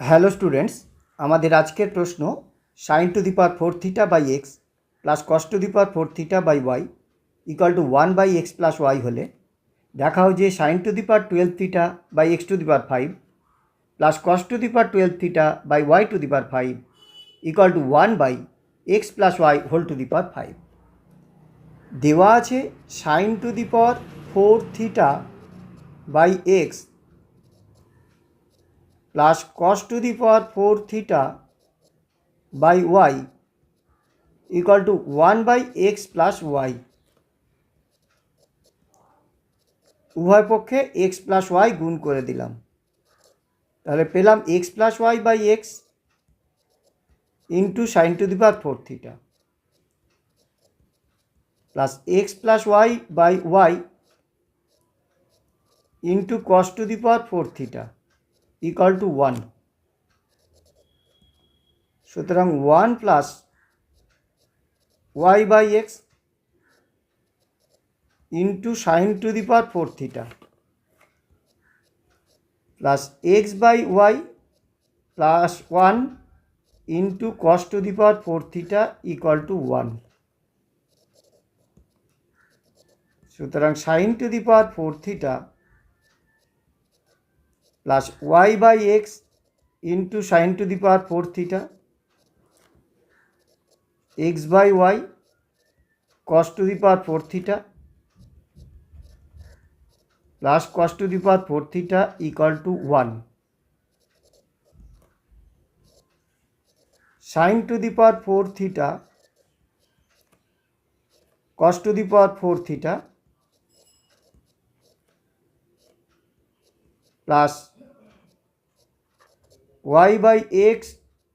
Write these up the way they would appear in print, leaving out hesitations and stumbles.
Hello students, আমাদের আজকের প্রশ্ন sine to the power 4 theta by x plus cos to the power 4 theta by Y equal to 1 by x plus y হলে দেখাও যে sine to the power 12 theta by x to the power 5 plus cos to the power 12 theta by y to the power 5 equal to 1 by x plus y whole to the power 5। দেওয়া আছে sign to the power 4 theta by x plus cos to the power 4 theta by Y equal to 1 by x plus Y. উভয় পক্ষে x plus Y গুণ করে দিলাম, তাহলে পেলাম X plus Y by X into sine to the power 4 theta plus X plus Y by Y into cos to the power 4 theta equal to 1। সুতরাং 1 plus Y by X into sine to the power 4 theta plus X by Y plus 1 into cos to the power 4 theta equal to 1। সুতরাং sine to the power 4 theta plus Y by X into sine to the power 4 theta X by Y cos to the power 4 theta plus cos to the power 4 theta equal to 1। Sine to the power 4 theta cos to the power 4 theta plus Y by X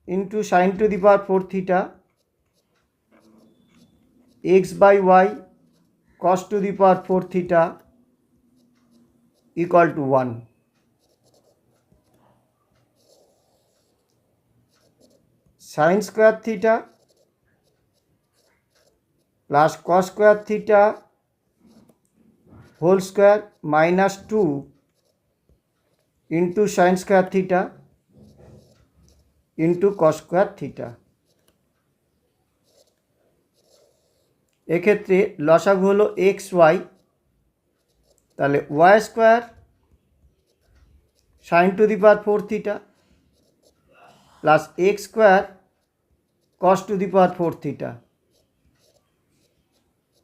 into sine to the power 4 theta X by Y cos to the power 4 theta equal to 1। Sine square theta plus cos square theta whole square minus 2 into sine square theta into cos square theta. এক্ষেত্রে লসাগু হলো x y, তাহলে y square sine to the power 4 theta plus x square cos to the power 4 theta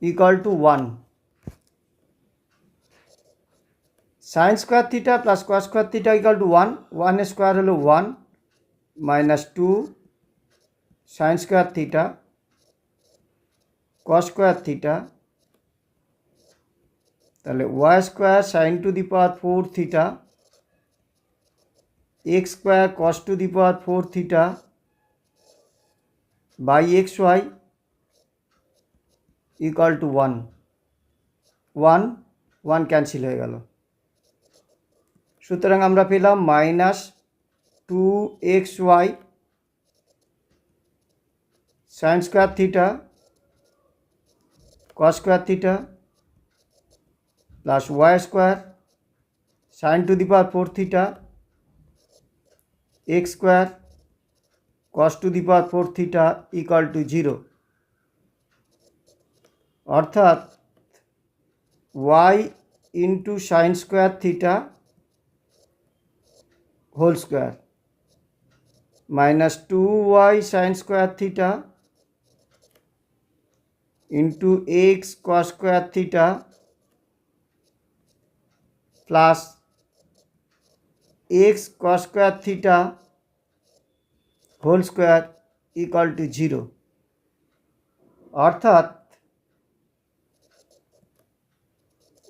equal to 1। Sine square theta plus cos square theta equal to 1, 1 square হলো 1 minus 2 sine square theta cos square theta, তাহলে y square sine to the power 4 theta x square cos to the power 4 theta by x y equal to 1, 1 1 cancel হয়ে গেল। সুতরাং আমরা পেলাম minus 2xy sine square theta cos square theta plus y square sine to the power 4 theta x square cos to the power 4 theta equal to 0। অর্থাৎ Y into sine square theta whole square minus 2y sine square theta into x cos square theta plus x cos square theta whole square equal to 0। অর্থাৎ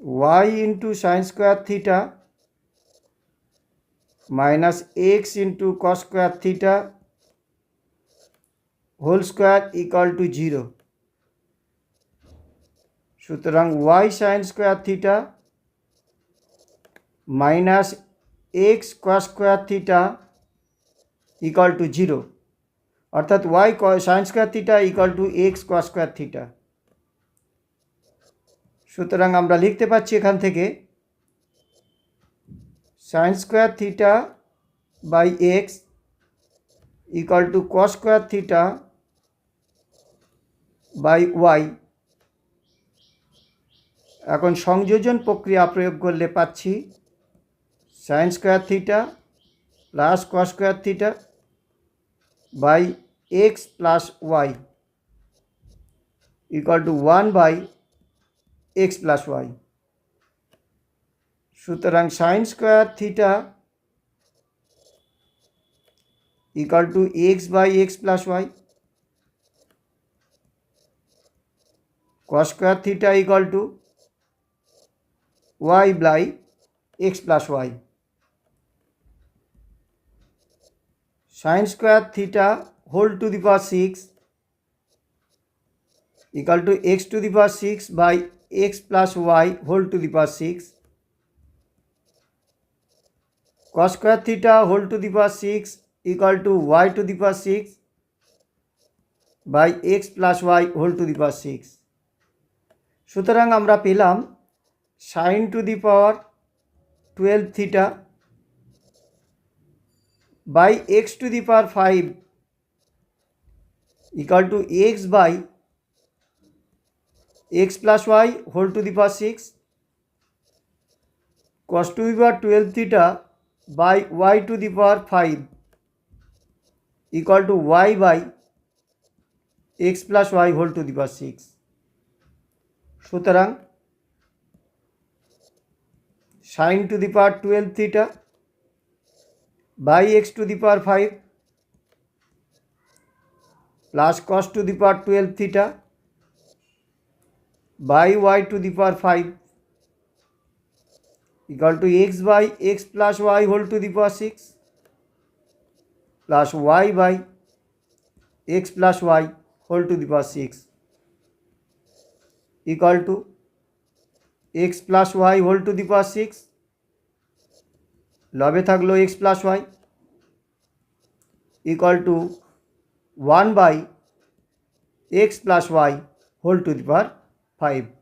Y into sine square theta minus X into cos square theta whole square equal to 0। সুতরাং Y sine square theta minus X cos square theta equal to 0, অর্থাৎ Y sine square theta equal to X cos square theta. সুতরাং আমরা লিখতে পাচ্ছি এখান থেকে sine square theta by X equal to cos square theta by Y. এখন সংযোজন প্রক্রিয়া প্রয়োগ করলে পাচ্ছি sine square theta plus cos square theta by x plus y equal to 1/x plus y. সুতরাং sine square theta equal to x/x plus y, cos square theta equal to y/x plus y. Sine square theta whole to the power 6 equal to x to the power 6/x plus y whole to the power 6। cos square theta whole to the power 6 equal to y to the power 6/x plus y whole to the power 6। সুতরাং আমরা পেলাম sine to the power 12 theta by x to the power 5 equal to x/x plus y whole to the power 6, cos to the power 12 theta by y to the power 5 equal to y/x plus y whole to the power 6। সুতরাং sine to the power 12 theta by x to the power 5 plus cos to the power 12 theta by y to the power 5 equal to x/x plus y whole to the power 6 plus y/x plus y whole to the power 6 equal to x plus y whole to the power 6, লবে থাকলো x plus y equal to 1/x plus y whole to the power 5।